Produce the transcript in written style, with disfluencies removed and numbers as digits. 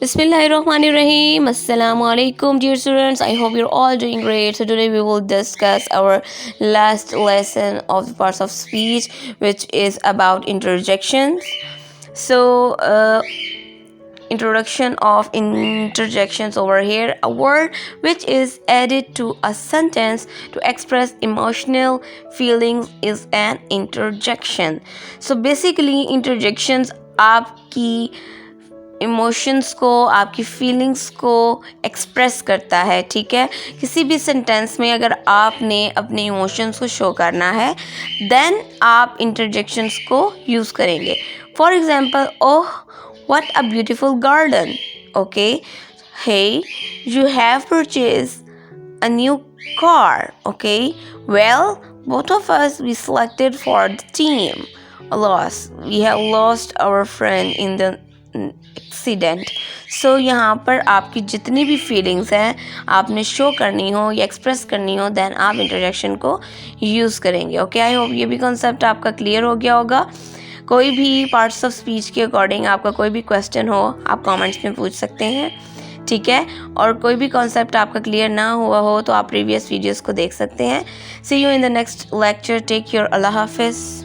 Bismillahirrahmanirrahim. Assalamu alaikum, dear students. I hope you're all doing great. So today we will discuss our last lesson of the parts of speech, which is about interjections. So, introduction of interjections over here: a word which is added to a sentence to express emotional feelings is an interjection. So basically interjections आपकी emotions को, आपकी feelings को express करता है, ठीक है। किसी भी सेंटेंस में अगर आपने अपने इमोशंस को शो करना है देन आप इंटरजेक्शंस को यूज़ करेंगे। For example, oh what a beautiful garden, okay, hey you have purchase a new car, okay, well both of us we selected for the team. We have lost our friend in the accident. So यहाँ पर आपकी जितनी भी feelings हैं आपने show करनी हो या एक्सप्रेस करनी हो देन आप इंटरजेक्शन को यूज़ करेंगे। ओके, आई होप ये भी कॉन्सेप्ट आपका क्लियर हो गया होगा। कोई भी पार्ट्स ऑफ स्पीच के अकॉर्डिंग आपका कोई भी क्वेश्चन हो आप कमेंट्स में पूछ सकते हैं, ठीक है। और कोई भी कॉन्सेप्ट आपका क्लियर ना हुआ हो तो आप प्रीवियस वीडियोस को देख सकते हैं। See you in the next lecture. Take care. अल्लाह हाफिज़।